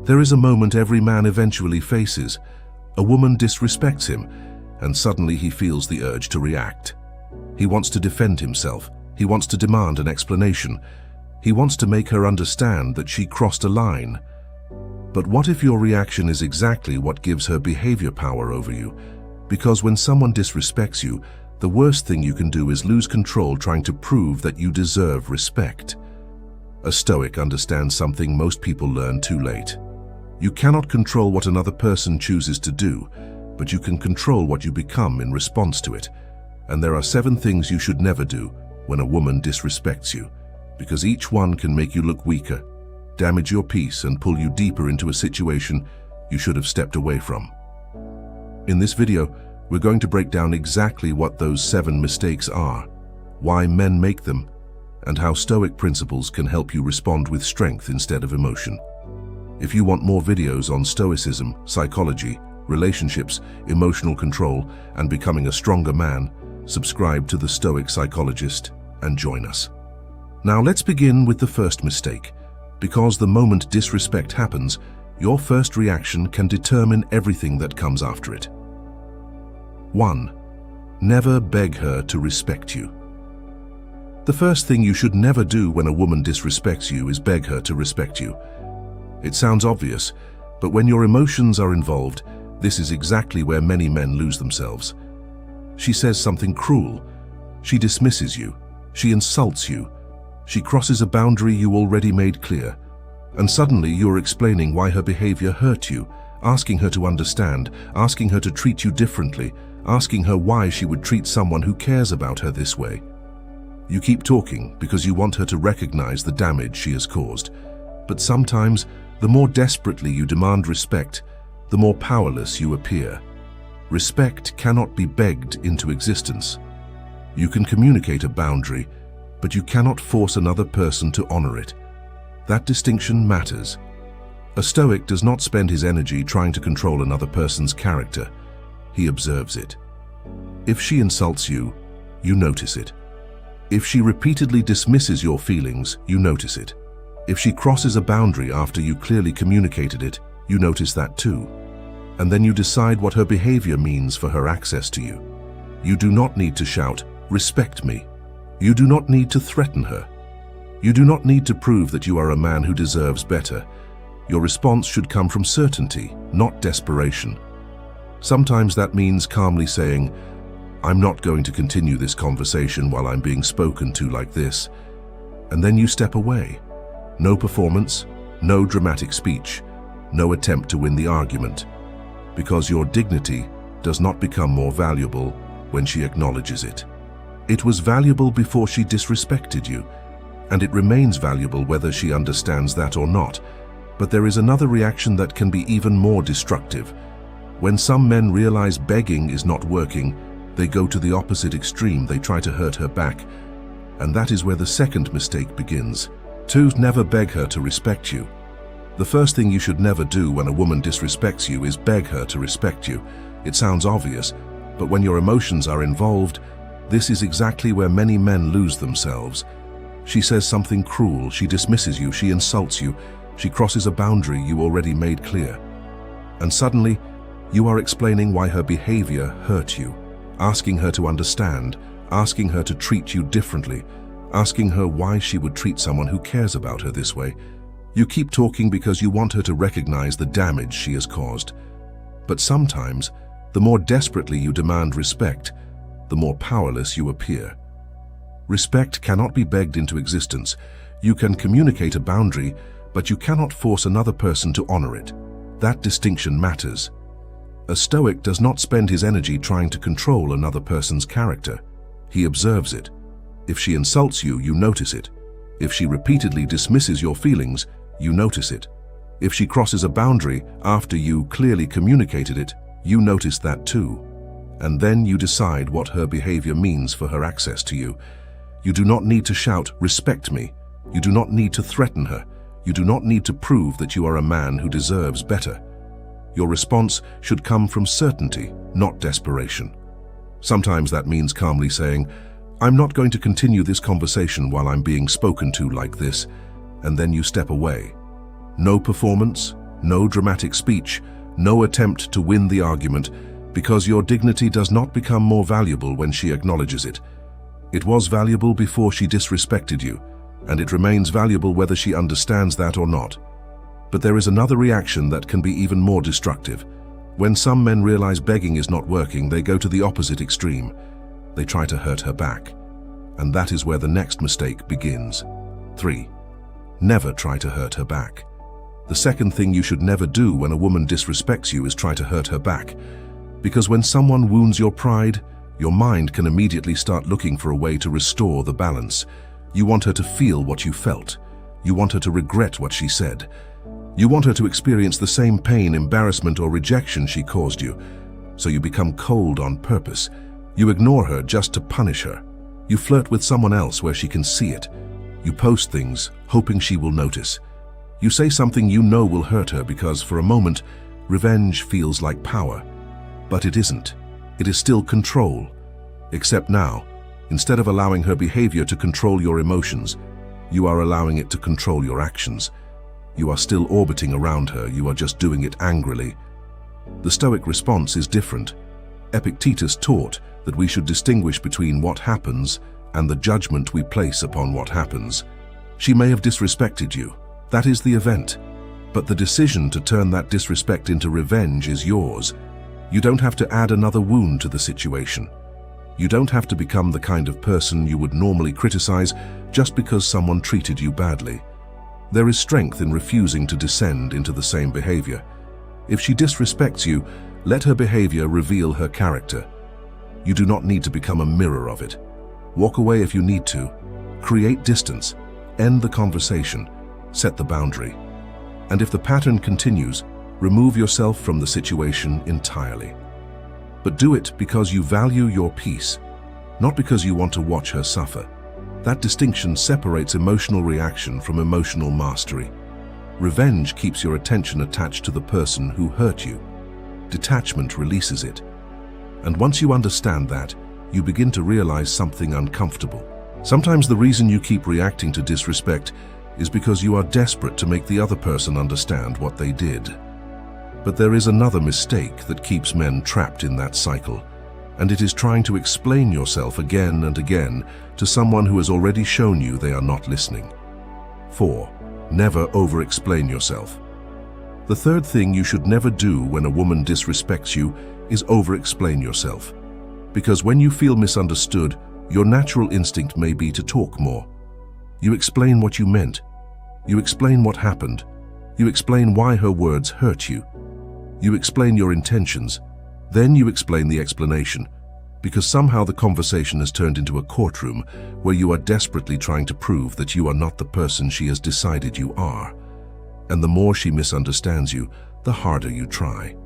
There is a moment every man eventually faces. A woman disrespects him, and suddenly he feels the urge to react. He wants to defend himself. He wants to demand an explanation. He wants to make her understand that she crossed a line. But what if your reaction is exactly what gives her behavior power over you? Because when someone disrespects you, the worst thing you can do is lose control trying to prove that you deserve respect. A Stoic understands something most people learn too late. You cannot control what another person chooses to do, but you can control what you become in response to it. And there are 7 things you should never do when a woman disrespects you, because each one can make you look weaker, damage your peace, and pull you deeper into a situation you should have stepped away from. In this video, we're going to break down exactly what those 7 mistakes are, why men make them, and how Stoic principles can help you respond with strength instead of emotion. If you want more videos on Stoicism, psychology, relationships, emotional control, and becoming a stronger man, subscribe to the Stoic Psychologist and join us. Now let's begin with the first mistake, because the moment disrespect happens, your first reaction can determine everything that comes after it. 1. Never beg her to respect you. The first thing you should never do when a woman disrespects you is beg her to respect you. It sounds obvious, but when your emotions are involved, this is exactly where many men lose themselves. She says something cruel. She dismisses you. She insults you. She crosses a boundary you already made clear. And suddenly you're explaining why her behavior hurt you, asking her to understand, asking her to treat you differently, asking her why she would treat someone who cares about her this way. You keep talking because you want her to recognize the damage she has caused. But sometimes, the more desperately you demand respect, the more powerless you appear. Respect cannot be begged into existence. You can communicate a boundary, but you cannot force another person to honor it. That distinction matters. A Stoic does not spend his energy trying to control another person's character. He observes it. If she insults you, you notice it. If she repeatedly dismisses your feelings, you notice it. If she crosses a boundary after you clearly communicated it, you notice that too. And then you decide what her behavior means for her access to you. You do not need to shout, "Respect me." You do not need to threaten her. You do not need to prove that you are a man who deserves better. Your response should come from certainty, not desperation. Sometimes that means calmly saying, "I'm not going to continue this conversation while I'm being spoken to like this." And then you step away. No performance, no dramatic speech, no attempt to win the argument. Because your dignity does not become more valuable when she acknowledges it. It was valuable before she disrespected you, and it remains valuable whether she understands that or not. But there is another reaction that can be even more destructive. When some men realize begging is not working, they go to the opposite extreme. They try to hurt her back. And that is where the second mistake begins. 2. Never beg her to respect you. The first thing you should never do when a woman disrespects you is beg her to respect you. It sounds obvious, but when your emotions are involved, this is exactly where many men lose themselves. She says something cruel, she dismisses you, she insults you, she crosses a boundary you already made clear. And suddenly, you are explaining why her behavior hurt you, asking her to understand, asking her to treat you differently, asking her why she would treat someone who cares about her this way. You keep talking because you want her to recognize the damage she has caused. But sometimes, the more desperately you demand respect, the more powerless you appear. Respect cannot be begged into existence. You can communicate a boundary, but you cannot force another person to honor it. That distinction matters. A Stoic does not spend his energy trying to control another person's character. He observes it. If she insults you, you notice it. If she repeatedly dismisses your feelings, you notice it. If she crosses a boundary after you clearly communicated it, you notice that too. And then you decide what her behavior means for her access to you. You do not need to shout, "Respect me." You do not need to threaten her. You do not need to prove that you are a man who deserves better. Your response should come from certainty, not desperation. Sometimes that means calmly saying, "I'm not going to continue this conversation while I'm being spoken to like this," and then you step away. No performance, No dramatic speech, no attempt to win the argument, because your dignity does not become more valuable when she acknowledges it. It was valuable before she disrespected you, and it remains valuable whether she understands that or not. But there is another reaction that can be even more destructive. When some men realize begging is not working, they go to the opposite extreme. They try to hurt her back. And that is where the next mistake begins. 3. Never try to hurt her back. The second thing you should never do when a woman disrespects you is try to hurt her back. Because when someone wounds your pride, your mind can immediately start looking for a way to restore the balance. You want her to feel what you felt. You want her to regret what she said. You want her to experience the same pain, embarrassment, or rejection she caused you. So you become cold on purpose. You ignore her just to punish her. You flirt with someone else where she can see it. You post things, hoping she will notice. You say something you know will hurt her because, for a moment, revenge feels like power. But it isn't. It is still control. Except now, instead of allowing her behavior to control your emotions, you are allowing it to control your actions. You are still orbiting around her, you are just doing it angrily. The Stoic response is different. Epictetus taught that we should distinguish between what happens and the judgment we place upon what happens. She may have disrespected you. That is the event. But the decision to turn that disrespect into revenge is yours. You don't have to add another wound to the situation. You don't have to become the kind of person you would normally criticize just because someone treated you badly. There is strength in refusing to descend into the same behavior. If she disrespects you, let her behavior reveal her character. You do not need to become a mirror of it. Walk away if you need to. Create distance. End the conversation. Set the boundary. And if the pattern continues, remove yourself from the situation entirely. But do it because you value your peace, not because you want to watch her suffer. That distinction separates emotional reaction from emotional mastery. Revenge keeps your attention attached to the person who hurt you. Detachment releases it. And once you understand that, you begin to realize something uncomfortable. Sometimes the reason you keep reacting to disrespect is because you are desperate to make the other person understand what they did. But there is another mistake that keeps men trapped in that cycle, and it is trying to explain yourself again and again to someone who has already shown you they are not listening. 4. Never over-explain yourself. The third thing you should never do when a woman disrespects you is over-explain yourself. Because when you feel misunderstood, your natural instinct may be to talk more. You explain what you meant. You explain what happened. You explain why her words hurt you. You explain your intentions. Then you explain the explanation, because somehow the conversation has turned into a courtroom where you are desperately trying to prove that you are not the person she has decided you are. And the more she misunderstands you, the harder you try.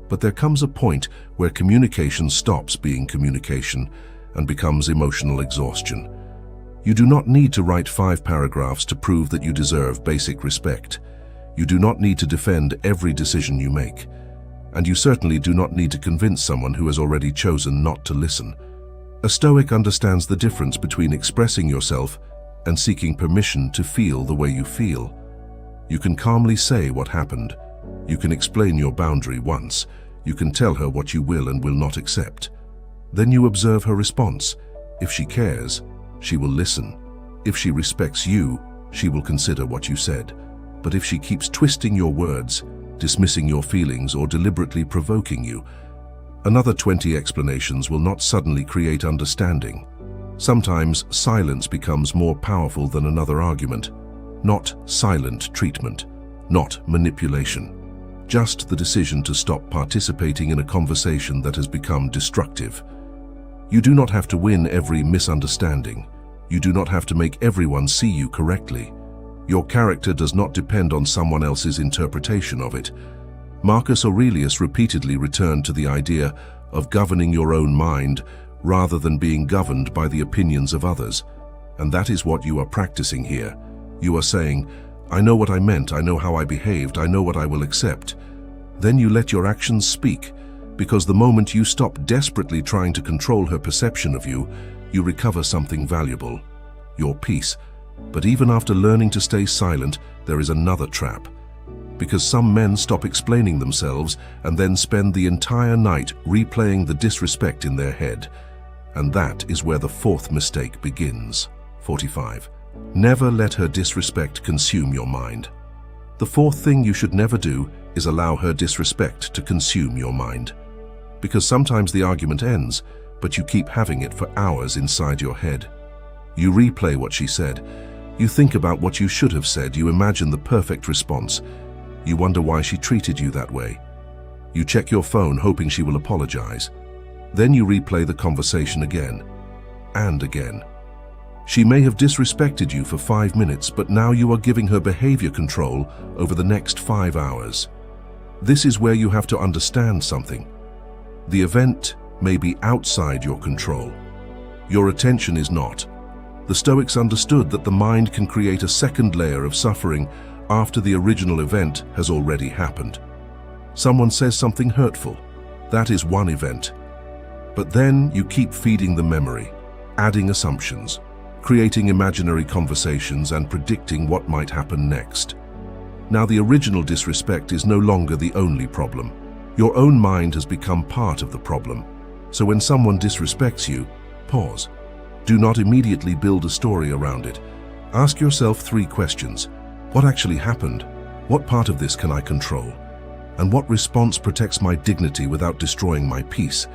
But there comes a point where communication stops being communication and becomes emotional exhaustion. You do not need to write 5 paragraphs to prove that you deserve basic respect. You do not need to defend every decision you make. And you certainly do not need to convince someone who has already chosen not to listen. A Stoic understands the difference between expressing yourself and seeking permission to feel the way you feel. You can calmly say what happened. You can explain your boundary once. You can tell her what you will and will not accept. Then you observe her response. If she cares, she will listen. If she respects you, she will consider what you said. But if she keeps twisting your words, dismissing your feelings, or deliberately provoking you, another 20 explanations will not suddenly create understanding. Sometimes silence becomes more powerful than another argument. Not silent treatment, not manipulation. Just the decision to stop participating in a conversation that has become destructive. You do not have to win every misunderstanding. You do not have to make everyone see you correctly. Your character does not depend on someone else's interpretation of it. Marcus Aurelius repeatedly returned to the idea of governing your own mind rather than being governed by the opinions of others. And that is what you are practicing here. You are saying, I know what I meant, I know how I behaved, I know what I will accept. Then you let your actions speak, because the moment you stop desperately trying to control her perception of you, you recover something valuable, your peace. But even after learning to stay silent, there is another trap. because some men stop explaining themselves and then spend the entire night replaying the disrespect in their head. And that is where the fourth mistake begins. 45. Never let her disrespect consume your mind. The fourth thing you should never do is allow her disrespect to consume your mind. Because sometimes the argument ends, but you keep having it for hours inside your head. You replay what she said. You think about what you should have said. You imagine the perfect response. You wonder why she treated you that way. You check your phone hoping she will apologize. Then you replay the conversation again and again. She may have disrespected you for 5 minutes, but now you are giving her behavior control over the next 5 hours. This is where you have to understand something. The event may be outside your control. Your attention is not. The Stoics understood that the mind can create a second layer of suffering after the original event has already happened. Someone says something hurtful. That is one event. But then you keep feeding the memory, adding assumptions, creating imaginary conversations and predicting what might happen next. Now the original disrespect is no longer the only problem. Your own mind has become part of the problem. So when someone disrespects you, pause. Do not immediately build a story around it. Ask yourself 3 questions. What actually happened? What part of this can I control? And what response protects my dignity without destroying my peace?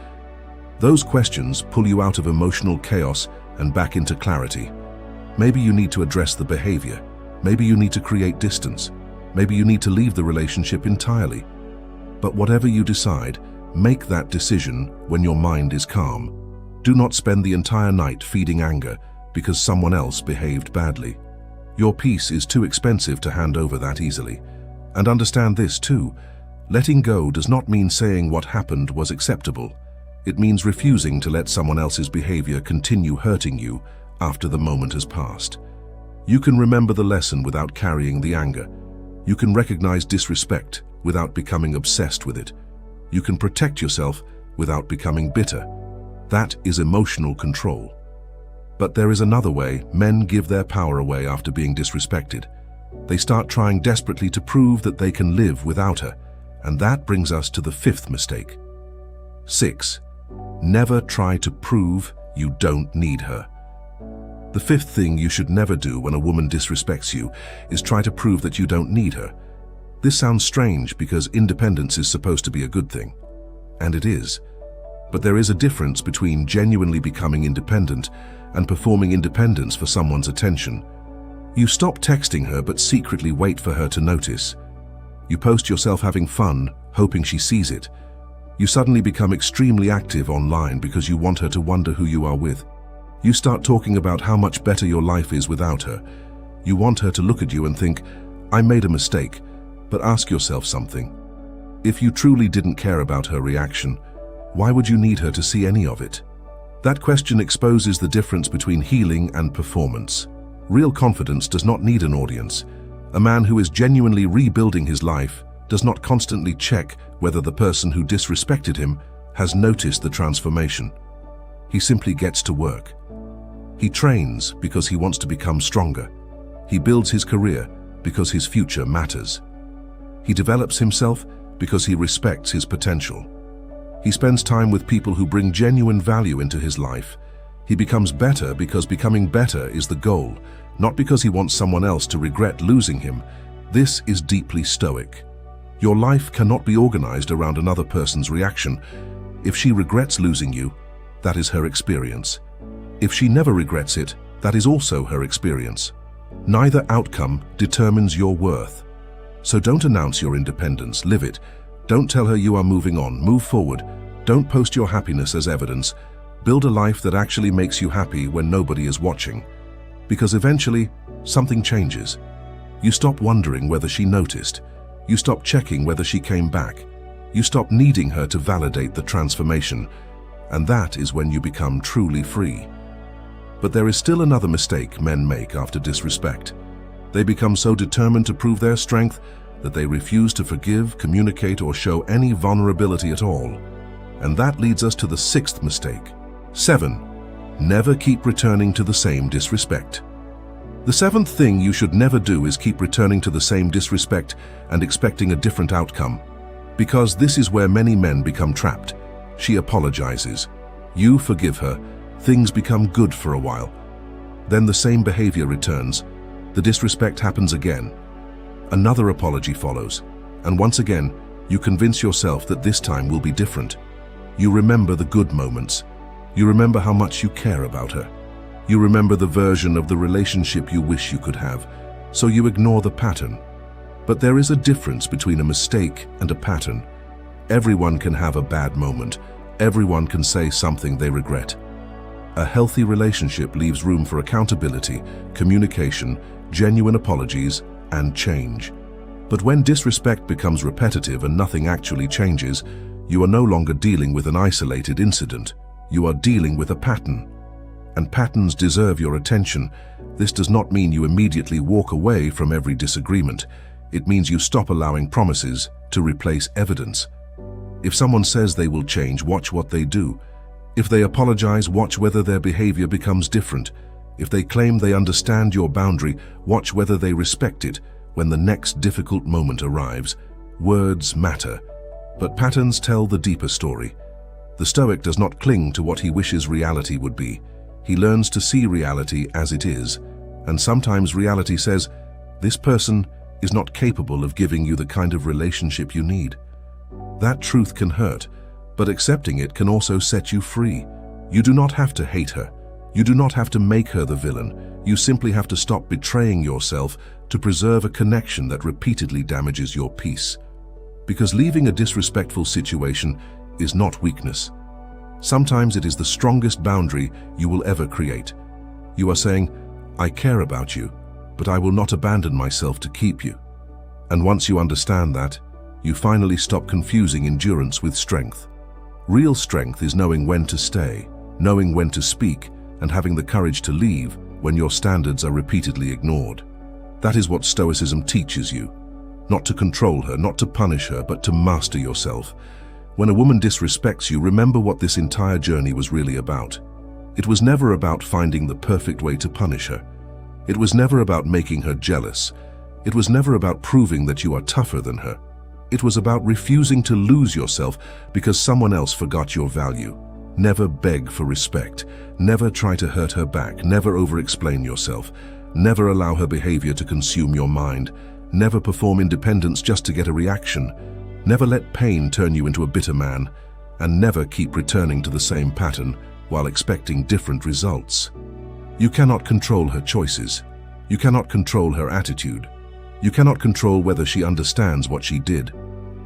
Those questions pull you out of emotional chaos and back into clarity. Maybe you need to address the behavior. Maybe you need to create distance. Maybe you need to leave the relationship entirely. But whatever you decide, make that decision when your mind is calm. Do not spend the entire night feeding anger because someone else behaved badly. Your peace is too expensive to hand over that easily. And understand this too. Letting go does not mean saying what happened was acceptable. It means refusing to let someone else's behavior continue hurting you after the moment has passed. You can remember the lesson without carrying the anger. You can recognize disrespect without becoming obsessed with it. You can protect yourself without becoming bitter. That is emotional control. But there is another way. Men give their power away after being disrespected. They start trying desperately to prove that they can live without her. And that brings us to the 5th mistake. 6. Never try to prove you don't need her. The 5th thing you should never do when a woman disrespects you is try to prove that you don't need her. This sounds strange because independence is supposed to be a good thing. And it is. But there is a difference between genuinely becoming independent and performing independence for someone's attention. You stop texting her but secretly wait for her to notice. You post yourself having fun, hoping she sees it. You suddenly become extremely active online because you want her to wonder who you are with. You start talking about how much better your life is without her. You want her to look at you and think, I made a mistake, but ask yourself something. If you truly didn't care about her reaction, why would you need her to see any of it? That question exposes the difference between healing and performance. Real confidence does not need an audience. A man who is genuinely rebuilding his life does not constantly check whether the person who disrespected him has noticed the transformation. He simply gets to work. He trains because he wants to become stronger. He builds his career because his future matters. He develops himself because he respects his potential. He spends time with people who bring genuine value into his life. He becomes better because becoming better is the goal, not because he wants someone else to regret losing him. This is deeply Stoic. Your life cannot be organized around another person's reaction. If she regrets losing you, that is her experience. If she never regrets it, that is also her experience. Neither outcome determines your worth. So don't announce your independence, live it. Don't tell her you are moving on, move forward. Don't post your happiness as evidence. Build a life that actually makes you happy when nobody is watching. Because eventually, something changes. You stop wondering whether she noticed. You stop checking whether she came back. You stop needing her to validate the transformation. And that is when you become truly free. But there is still another mistake men make after disrespect. They become so determined to prove their strength that they refuse to forgive, communicate, or show any vulnerability at all. And that leads us to the 6th mistake. 7. Never keep returning to the same disrespect. The seventh thing you should never do is keep returning to the same disrespect and expecting a different outcome. Because this is where many men become trapped. She apologizes. You forgive her. Things become good for a while. Then the same behavior returns. The disrespect happens again. Another apology follows. And once again, you convince yourself that this time will be different. You remember the good moments. You remember how much you care about her. You remember the version of the relationship you wish you could have, so you ignore the pattern. But there is a difference between a mistake and a pattern. Everyone can have a bad moment. Everyone can say something they regret. A healthy relationship leaves room for accountability, communication, genuine apologies, and change. But when disrespect becomes repetitive and nothing actually changes, you are no longer dealing with an isolated incident. You are dealing with a pattern. And patterns deserve your attention. This does not mean you immediately walk away from every disagreement. It means you stop allowing promises to replace evidence. If someone says they will change, watch what they do. If they apologize, watch whether their behavior becomes different. If they claim they understand your boundary, watch whether they respect it when the next difficult moment arrives. Words matter, but patterns tell the deeper story. The Stoic does not cling to what he wishes reality would be. He learns to see reality as it is, and sometimes reality says, this person is not capable of giving you the kind of relationship you need. That truth can hurt, but accepting it can also set you free. You do not have to hate her. You do not have to make her the villain. You simply have to stop betraying yourself to preserve a connection that repeatedly damages your peace. Because leaving a disrespectful situation is not weakness. Sometimes it is the strongest boundary you will ever create. You are saying, I care about you, but I will not abandon myself to keep you. And once you understand that, you finally stop confusing endurance with strength. Real strength is knowing when to stay, knowing when to speak, and having the courage to leave when your standards are repeatedly ignored. That is what Stoicism teaches you. Not to control her, not to punish her, but to master yourself. When a woman disrespects you, remember what this entire journey was really about. It was never about finding the perfect way to punish her. It was never about making her jealous. It was never about proving that you are tougher than her. It was about refusing to lose yourself because someone else forgot your value. Never beg for respect. Never try to hurt her back. Never over-explain yourself. Never allow her behavior to consume your mind. Never perform independence just to get a reaction. Never let pain turn you into a bitter man, and never keep returning to the same pattern while expecting different results. You cannot control her choices. You cannot control her attitude. You cannot control whether she understands what she did.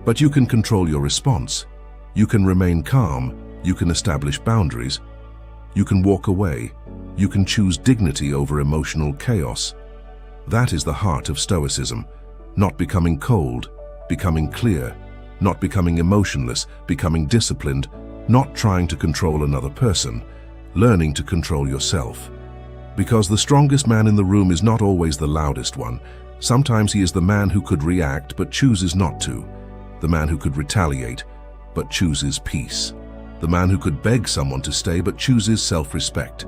But you can control your response. You can remain calm. You can establish boundaries. You can walk away. You can choose dignity over emotional chaos. That is the heart of Stoicism. Not becoming cold, becoming clear. Not becoming emotionless, becoming disciplined, not trying to control another person, learning to control yourself. Because the strongest man in the room is not always the loudest one. Sometimes he is the man who could react but chooses not to. The man who could retaliate but chooses peace. The man who could beg someone to stay but chooses self-respect.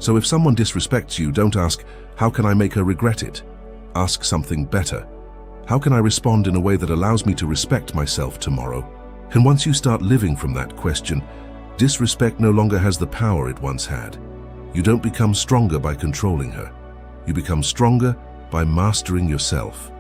So if someone disrespects you, don't ask, how can I make her regret it? Ask something better. How can I respond in a way that allows me to respect myself tomorrow? And once you start living from that question, disrespect no longer has the power it once had. You don't become stronger by controlling her. You become stronger by mastering yourself.